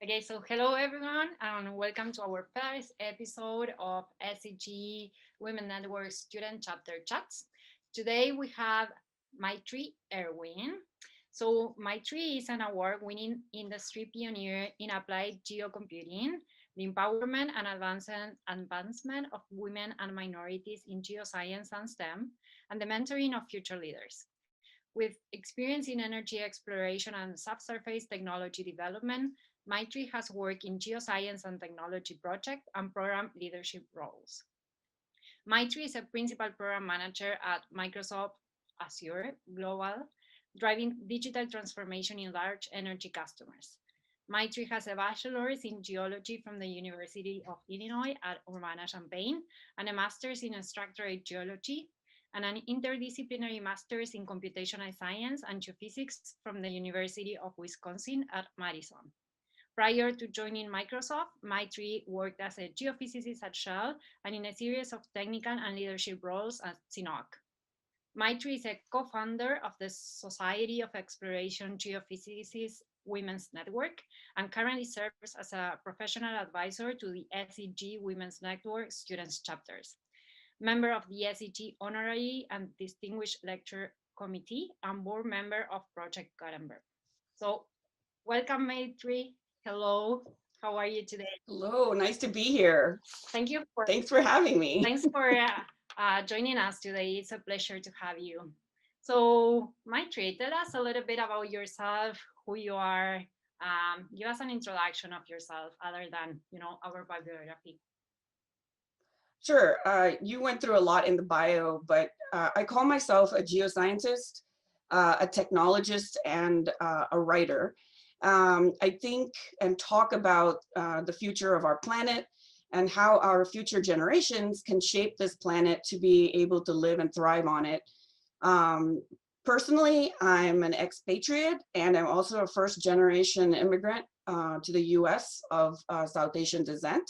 Okay, so hello everyone, and welcome to our first episode of SEG Women Network Student Chapter Chats. Today we have Maitri Erwin. So Maitri is an award-winning industry pioneer in applied geocomputing, the empowerment and advancement of women and minorities in geoscience and STEM, and the mentoring of future leaders. With experience in energy exploration and subsurface technology development, Maitri has worked in geoscience and technology project and program leadership roles. Maitri is a principal program manager at Microsoft Azure Global, driving digital transformation in large energy customers. Maitri has a bachelor's in geology from the University of Illinois at Urbana-Champaign and a master's in structural geology and an interdisciplinary master's in computational science and geophysics from the University of Wisconsin at Madison. Prior to joining Microsoft, Maitri worked as a geophysicist at Shell and in a series of technical and leadership roles at CNOOC. Maitri is a co-founder of the Society of Exploration Geophysicists Women's Network and currently serves as a professional advisor to the SEG Women's Network Students chapters, member of the SEG Honorary and Distinguished Lecture Committee, and board member of Project Gutenberg. So, welcome, Maitri. Hello, how are you today? Hello, nice to be here. Thank you for Thanks for having me. thanks for joining us today. It's a pleasure to have you. So, Maitri, tell us a little bit about yourself, who you are. Give us an introduction of yourself, other than our bibliography. Sure, you went through a lot in the bio, but I call myself a geoscientist, a technologist, and a writer. I think and talk about the future of our planet and how our future generations can shape this planet to be able to live and thrive on it. Um, Personally, I'm an expatriate and I'm also a first generation immigrant to the US of South Asian descent.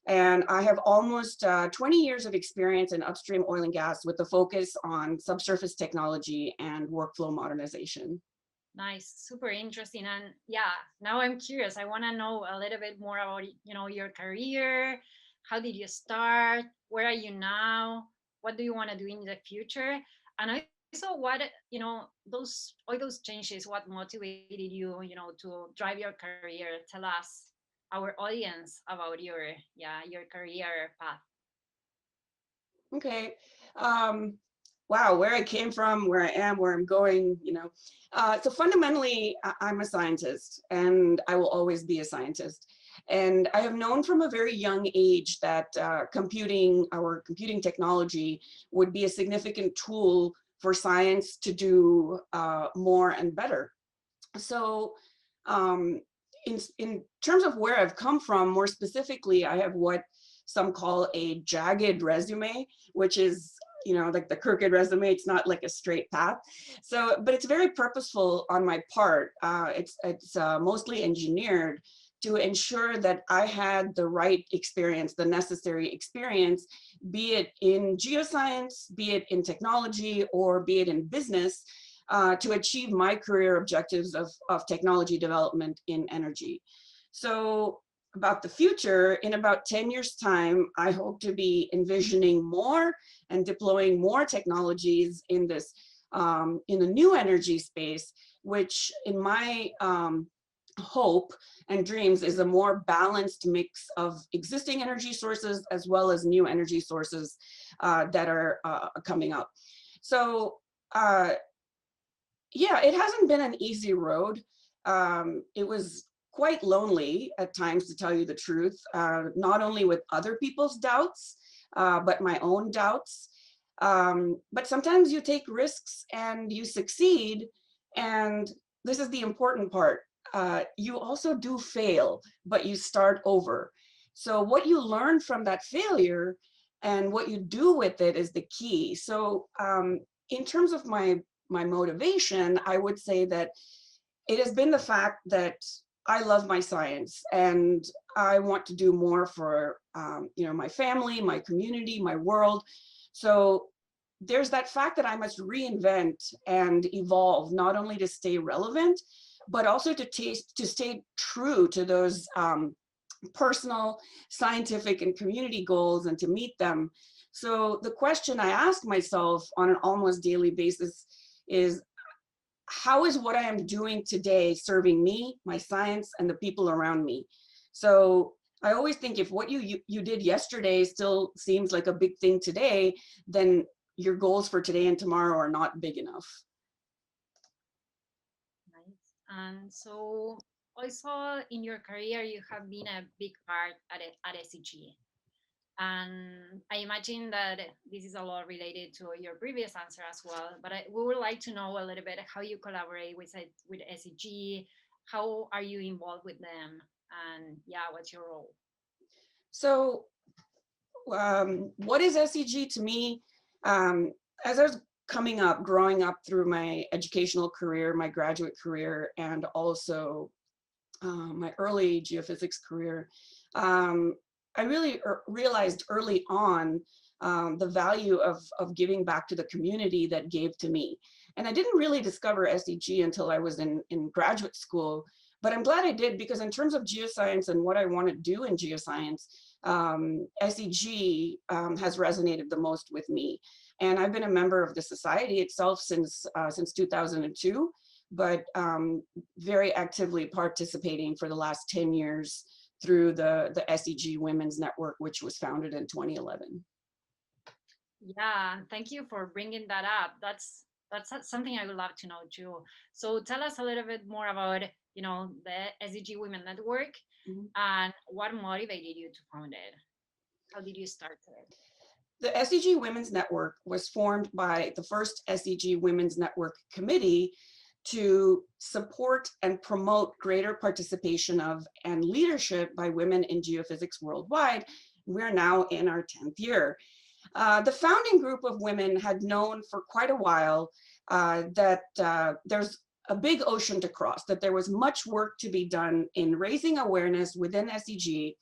And I have almost 20 years of experience in upstream oil and gas with a focus on subsurface technology and workflow modernization. Nice, super interesting. And yeah, now I'm curious. I want to know a little bit more about your career. How did you start? Where are you now? What do you want to do in the future? And also, what those all those changes, what motivated you, to drive your career? Tell us, our audience, about your career path. Okay. Um, wow, where I came from, where I am, where I'm going, So fundamentally, I'm a scientist and I will always be a scientist. And I have known from a very young age that our computing technology would be a significant tool for science to do more and better. So um, in terms of where I've come from, more specifically, I have what some call a jagged resume, which is like the crooked resume. It's not like a straight path. So, but it's very purposeful on my part. It's mostly engineered to ensure that I had the right experience, the necessary experience, be it in geoscience, be it in technology, or be it in business, to achieve my career objectives of technology development in energy. So about the future, in about 10 years' time, I hope to be envisioning more and deploying more technologies in in the new energy space, which in my hope and dreams is a more balanced mix of existing energy sources as well as new energy sources that are coming up. So yeah, it hasn't been an easy road. It was quite lonely at times, to tell you the truth, not only with other people's doubts, but my own doubts. But sometimes you take risks and you succeed. And this is the important part. You also do fail, but you start over. So what you learn from that failure and what you do with it is the key. So in terms of my motivation, I would say that it has been the fact that I love my science and I want to do more for my family, my community, my world. So there's that fact that I must reinvent and evolve, not only to stay relevant, but also to stay true to those personal, scientific, and community goals and to meet them. So the question I ask myself on an almost daily basis is, how is what I am doing today serving me, my science, and the people around me? So I always think if what you did yesterday still seems like a big thing today, then your goals for today and tomorrow are not big enough. Nice. And so also in your career, you have been a big part at SEG. And I imagine that this is a lot related to your previous answer as well. But we would like to know a little bit how you collaborate with SEG, how are you involved with them, and yeah, what's your role? So what is SEG to me? As I was growing up through my educational career, my graduate career, and also my early geophysics career, I really realized early on the value of giving back to the community that gave to me. And I didn't really discover SEG until I was in graduate school, but I'm glad I did, because in terms of geoscience and what I want to do in geoscience, SEG has resonated the most with me. And I've been a member of the society itself since 2002, but very actively participating for the last 10 years through the SEG Women's Network, which was founded in 2011. Yeah, thank you for bringing that up. That's something I would love to know too. So tell us a little bit more about the SEG Women Network Mhm. and what motivated you to found it. How did you start it? The SEG Women's Network was formed by the first SEG Women's Network Committee to support and promote greater participation of and leadership by women in geophysics worldwide. We're now in our 10th year. The founding group of women had known for quite a while that there's a big ocean to cross, that there was much work to be done in raising awareness within SEG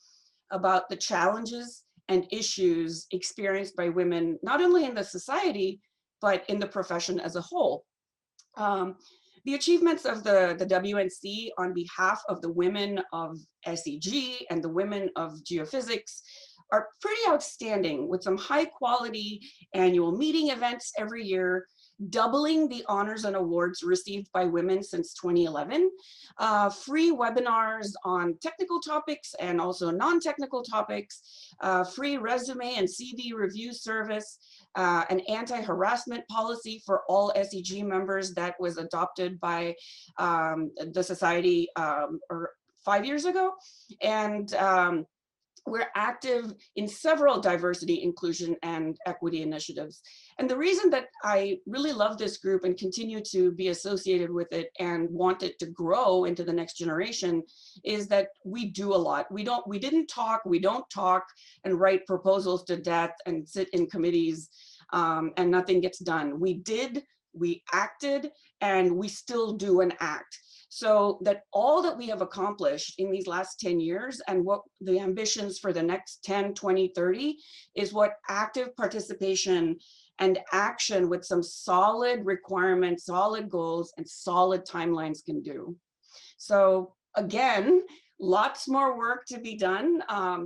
about the challenges and issues experienced by women, not only in the society, but in the profession as a whole. Um, the achievements of the WNC on behalf of the women of SEG and the women of geophysics are pretty outstanding, with some high quality annual meeting events every year, doubling the honors and awards received by women since 2011, free webinars on technical topics and also non-technical topics, free resume and CV review service, an anti-harassment policy for all SEG members that was adopted by the society 5 years ago. And we're active in several diversity, inclusion, and equity initiatives. And the reason that I really love this group and continue to be associated with it and want it to grow into the next generation is that we do a lot. We don't talk and write proposals to death and sit in committees and nothing gets done. We acted, and we still do and act. So that all that we have accomplished in these last 10 years and what the ambitions for the next 10, 20, 30 is what active participation and action with some solid requirements, solid goals, and solid timelines can do. So again, lots more work to be done,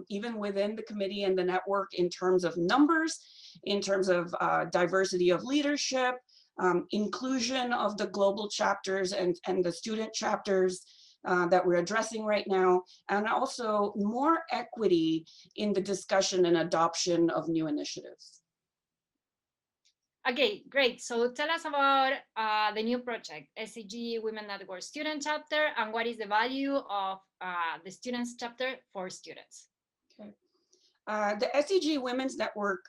even within the committee and the network, in terms of numbers, in terms of diversity of leadership, inclusion of the global chapters and the student chapters that we're addressing right now, and also more equity in the discussion and adoption of new initiatives. Okay, great. So tell us about the new project, SEG Women Network Student Chapter, and what is the value of the Students Chapter for students? Okay. The SEG Women's Network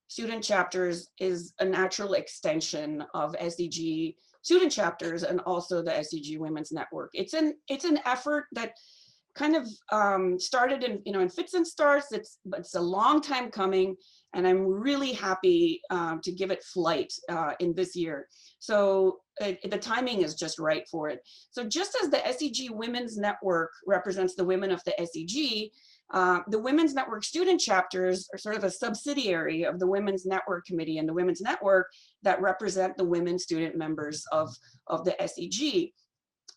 Student Chapters is a natural extension of SEG student chapters and also the SEG Women's Network. It's an effort that kind of started in fits and starts. It's a long time coming, and I'm really happy to give it flight in this year. So the timing is just right for it. So just as the SEG Women's Network represents the women of the SEG, the Women's Network student chapters are sort of a subsidiary of the Women's Network Committee and the Women's Network that represent the women student members of the SEG.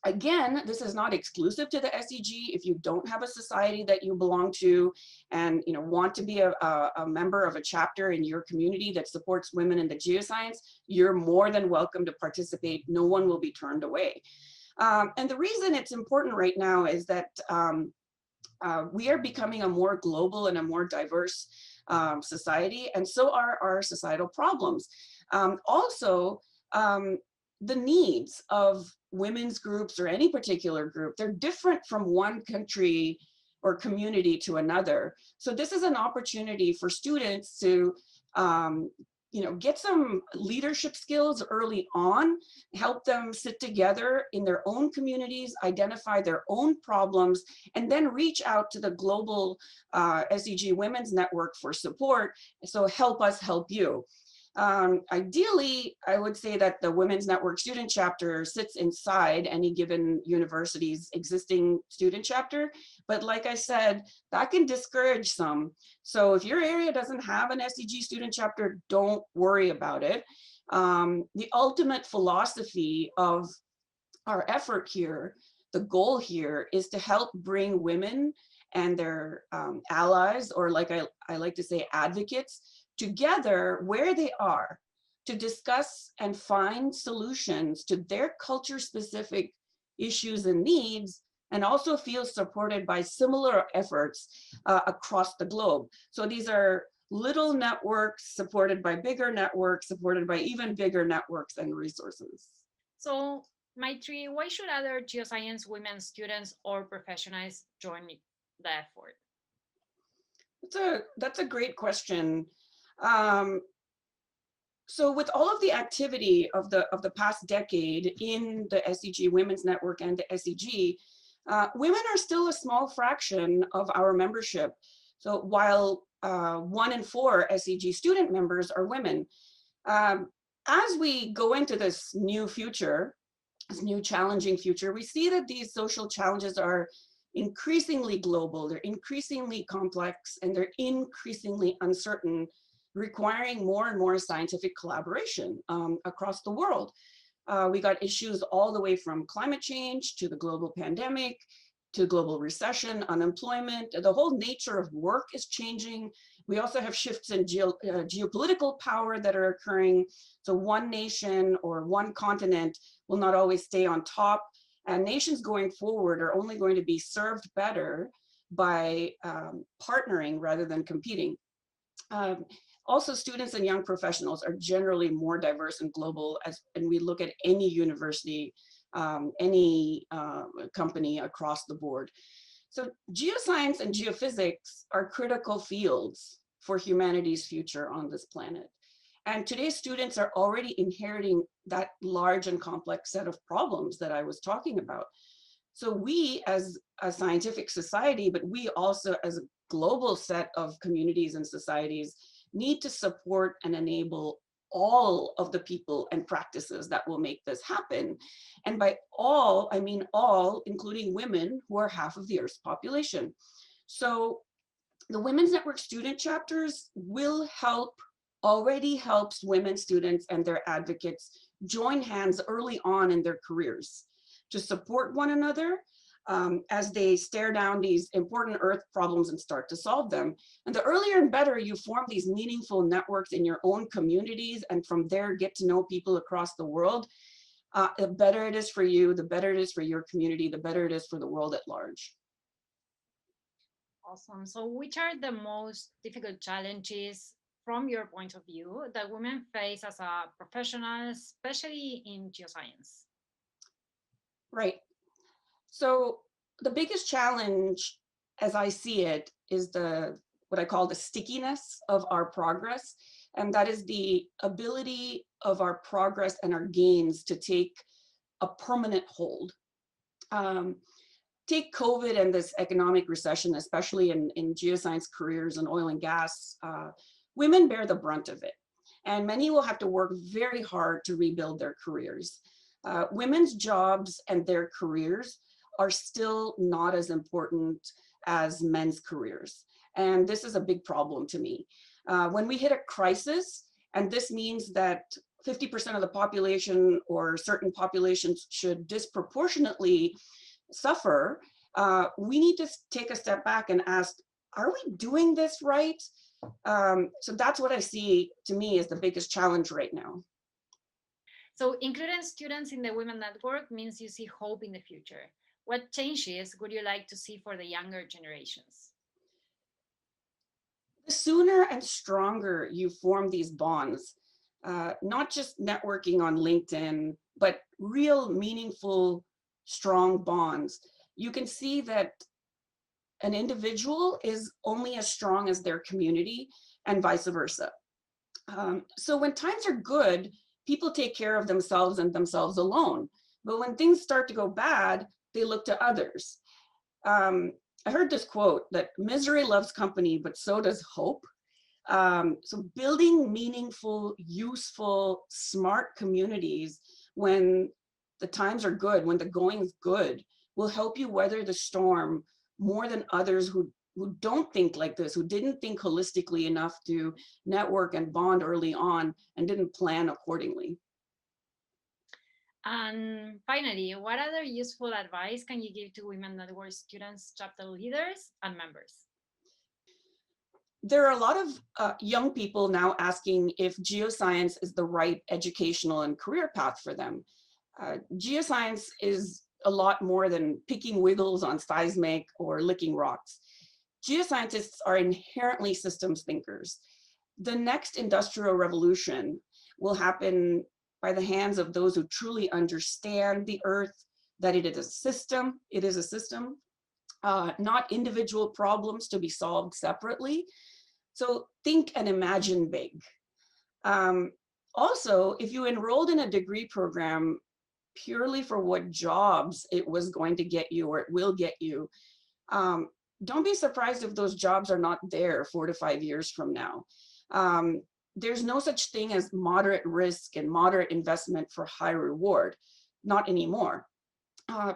Again, this is not exclusive to the SEG. If you don't have a society that you belong to and want to be a member of a chapter in your community that supports women in the geoscience, you're more than welcome to participate. No one will be turned away. And the reason it's important right now is that we are becoming a more global and a more diverse society, and so are our societal problems. Also, the needs of women's groups or any particular group, they're different from one country or community to another. So this is an opportunity for students to get some leadership skills early on, help them sit together in their own communities, identify their own problems, and then reach out to the global SEG Women's Network for support. So help us help you. Ideally, I would say that the Women's Network Student Chapter sits inside any given university's existing student chapter. But like I said, that can discourage some. So if your area doesn't have an SEG student chapter, don't worry about it. The ultimate philosophy of our effort here, the goal here, is to help bring women and their allies, or like I like to say, advocates, together where they are to discuss and find solutions to their culture-specific issues and needs, and also feel supported by similar efforts across the globe. So these are little networks supported by bigger networks, supported by even bigger networks and resources. So, Maitri, why should other geoscience women students or professionals join the effort? That's a great question. Um, so with all of the activity of the past decade in the SEG Women's Network and the SEG, women are still a small fraction of our membership. So while 1 in 4 SEG student members are women, um, as we go into this new future, this new challenging future, we see that these social challenges are increasingly global, they're increasingly complex, and they're increasingly uncertain, requiring more and more scientific collaboration across the world. We got issues all the way from climate change to the global pandemic, to global recession, unemployment. The whole nature of work is changing. We also have shifts in geopolitical power that are occurring. So one nation or one continent will not always stay on top. And nations going forward are only going to be served better by partnering rather than competing. Um, Also, students and young professionals are generally more diverse and global, and we look at any university, any company across the board. So geoscience and geophysics are critical fields for humanity's future on this planet. And today's students are already inheriting that large and complex set of problems that I was talking about. So we as a scientific society, but we also as a global set of communities and societies, need to support and enable all of the people and practices that will make this happen. And by all, I mean all, including women, who are half of the Earth's population. So the Women's Network student chapters will help, already helps women students and their advocates join hands early on in their careers to support one another as they stare down these important Earth problems and start to solve them. And the earlier and better you form these meaningful networks in your own communities, and from there get to know people across the world, the better it is for you, the better it is for your community, the better it is for the world at large. Awesome. So, which are the most difficult challenges from your point of view that women face as a professional, especially in geoscience? Right. So the biggest challenge, as I see it, is the what I call the stickiness of our progress. And that is the ability of our progress and our gains to take a permanent hold. Um, Take COVID and this economic recession, especially in geoscience careers and oil and gas, women bear the brunt of it. And many will have to work very hard to rebuild their careers. Women's jobs and their careers are still not as important as men's careers. And this is a big problem to me. When we hit a crisis, and this means that 50% of the population or certain populations should disproportionately suffer, we need to take a step back and ask, are we doing this right? So that's what I see to me as the biggest challenge right now. So including students in the Women Network means you see hope in the future. What changes would you like to see for the younger generations? The sooner and stronger you form these bonds, not just networking on LinkedIn, but real, meaningful, strong bonds, you can see that an individual is only as strong as their community and vice versa. So when times are good, people take care of themselves and themselves alone. But when things start to go bad, they look to others. Um, I heard this quote that misery loves company, but so does hope. So building meaningful, useful, smart communities when the times are good, when the going is good, will help you weather the storm more than others who don't think like this, who didn't think holistically enough to network and bond early on and didn't plan accordingly. And finally, what other useful advice can you give to Women Network students, chapter leaders, and members? There are a lot of young people now asking if geoscience is the right educational and career path for them. Geoscience is a lot more than picking wiggles on seismic or licking rocks. Geoscientists are inherently systems thinkers. The next industrial revolution will happen by the hands of those who truly understand the earth, that it is a system, not individual problems to be solved separately. So think and imagine big. Um, Also, if you enrolled in a degree program purely for what jobs it was going to get you or it will get you, um, don't be surprised if those jobs are not there 4 to 5 years from now. Um, there's no such thing as moderate risk and moderate investment for high reward, not anymore.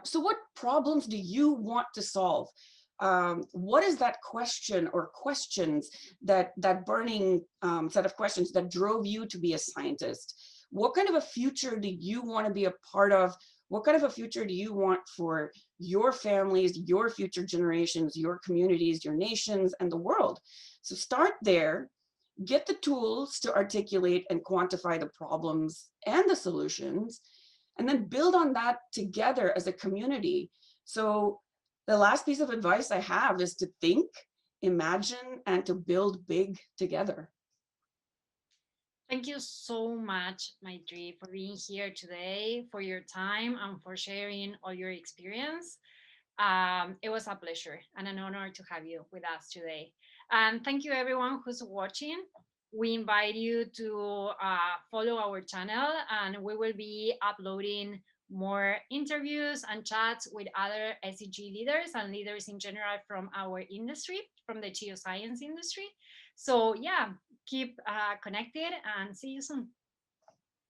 So what problems do you want to solve? What is that question or questions, that burning set of questions that drove you to be a scientist? What kind of a future do you want to be a part of? What kind of a future do you want for your families, your future generations, your communities, your nations, and the world? So start there, get the tools to articulate and quantify the problems and the solutions, and then build on that together as a community. So the last piece of advice I have is to think, imagine, and to build big together. Thank you so much, Maitri, for being here today, for your time, and for sharing all your experience. It was a pleasure and an honor to have you with us today. And thank you, everyone who's watching. We invite you to follow our channel, and we will be uploading more interviews and chats with other SEG leaders and leaders in general from our industry, from the geoscience industry. So, yeah, keep connected and see you soon.